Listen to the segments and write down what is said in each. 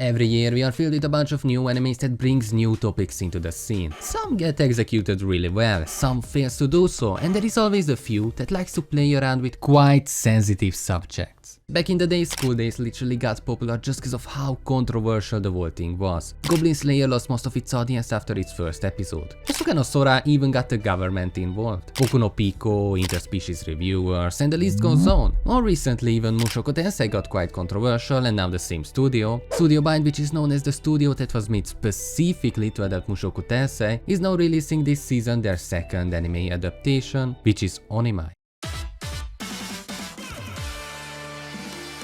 Every year we are filled with a bunch of new animes that brings new topics into the scene. Some get executed really well, some fails to do so, and there is always a few that likes to play around with quite sensitive subjects. Back in the day, school days literally got popular just because of how controversial the whole thing was. Goblin Slayer lost most of its audience after its first episode. Kosuke no Sora even got the government involved. Boku no Pico, interspecies reviewers, and the list goes on. More recently, even Mushoku Tensei got quite controversial, and now the same studio behind which is known as the studio that was made specifically to adapt Mushoku Tensei, is now releasing this season their second anime adaptation, which is Onimai.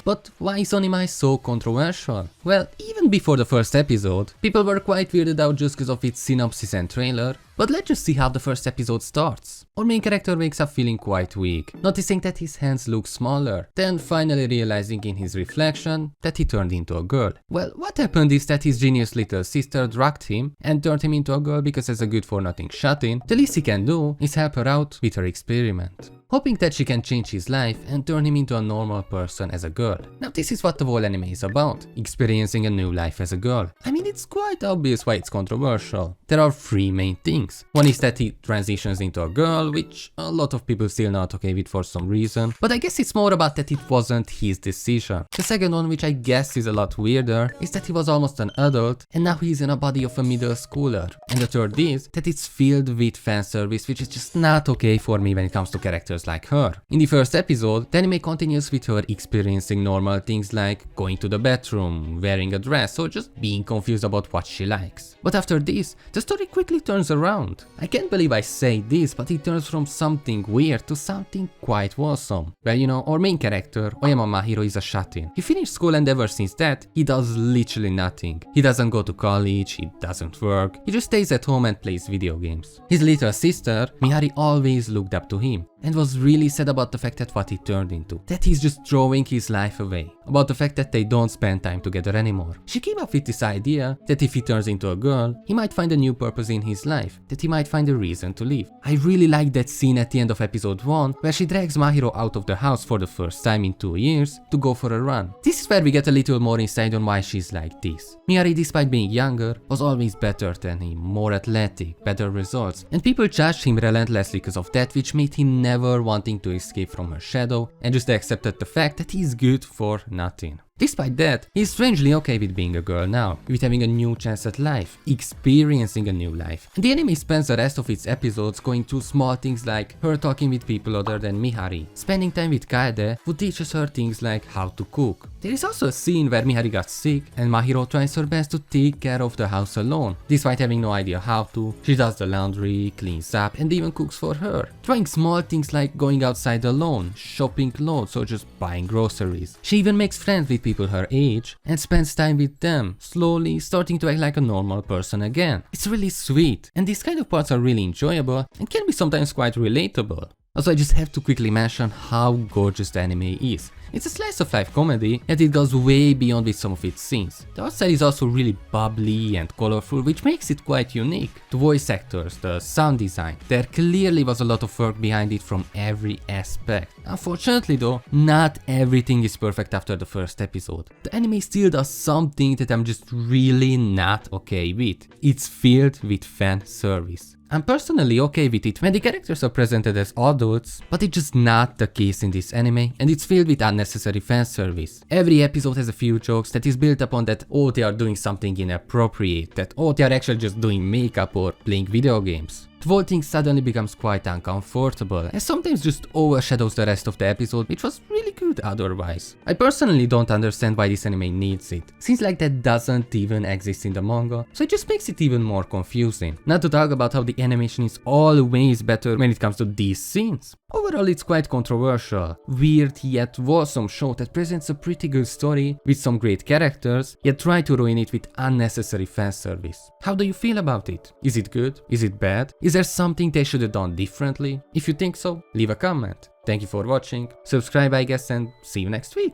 But why is Onimai so controversial? Well, even before the first episode, people were quite weirded out just because of its synopsis and trailer, but let's just see how the first episode starts. Our main character wakes up feeling quite weak, noticing that his hands look smaller, then finally realizing in his reflection that he turned into a girl. Well, what happened is that his genius little sister drugged him and turned him into a girl because as a good-for-nothing shut-in, the least he can do is help her out with her experiment, hoping that she can change his life and turn him into a normal person as a girl. Now this is what the whole anime is about, experiencing a new life as a girl. I mean, it's quite obvious why it's controversial. There are three main things. One is that he transitions into a girl, which a lot of people still not okay with for some reason, but I guess it's more about that it wasn't his decision. The second one, which I guess is a lot weirder, is that he was almost an adult and now he's in a body of a middle schooler. And the third is that it's filled with fan service, which is just not okay for me when it comes to characters like her. In the first episode, the anime continues with her experiencing normal things like going to the bathroom, wearing a dress, or just being confused about what she likes. But after this, the story quickly turns around. I can't believe I say this, but it turns from something weird to something quite wholesome. Well, you know, our main character, Oyama Mahiro, is a shut-in. He finished school and ever since that, he does literally nothing. He doesn't go to college, he doesn't work, he just stays at home and plays video games. His little sister, Mihari, always looked up to him and was really sad about the fact that what he turned into, that he's just throwing his life away, about the fact that they don't spend time together anymore. She came up with this idea that if he turns into a girl, he might find a new purpose in his life, that he might find a reason to live. I really like that scene at the end of episode 1 where she drags Mahiro out of the house for the first time in 2 years to go for a run. This is where we get a little more insight on why she's like this. Mihari, despite being younger, was always better than him, more athletic, better results, and people judged him relentlessly because of that, which made him never wanting to escape from her shadow and just accepted the fact that he's good for nothing. Despite that, he's strangely okay with being a girl now, with having a new chance at life, experiencing a new life. And the anime spends the rest of its episodes going through small things like her talking with people other than Mihari, spending time with Kaede, who teaches her things like how to cook. There is also a scene where Mihari got sick and Mahiro tries her best to take care of the house alone. Despite having no idea how to, she does the laundry, cleans up, and even cooks for her. Trying small things like going outside alone, shopping clothes, or just buying groceries. She even makes friends with people her age and spends time with them, slowly starting to act like a normal person again. It's really sweet, and these kind of parts are really enjoyable and can be sometimes quite relatable. Also, I just have to quickly mention how gorgeous the anime is. It's a slice of life comedy, and it goes way beyond with some of its scenes. The art style is also really bubbly and colorful, which makes it quite unique. The voice actors, the sound design, there clearly was a lot of work behind it from every aspect. Unfortunately though, not everything is perfect after the first episode. The anime still does something that I'm just really not okay with. It's filled with fan service. I'm personally okay with it when the characters are presented as adults, but it's just not the case in this anime, and it's filled with unnecessary fan service. Every episode has a few jokes that is built upon that oh they are doing something inappropriate, that oh they are actually just doing makeup or playing video games. The whole thing suddenly becomes quite uncomfortable and sometimes just overshadows the rest of the episode, which was really good otherwise. I personally don't understand why this anime needs it. Seems like that doesn't even exist in the manga, so it just makes it even more confusing. Not to talk about how the animation is always better when it comes to these scenes. Overall, it's quite controversial, weird yet wholesome show that presents a pretty good story with some great characters, yet try to ruin it with unnecessary fan service. How do you feel about it? Is it good? Is it bad? Is there something they should have done differently? If you think so, leave a comment. Thank you for watching, subscribe I guess, and see you next week.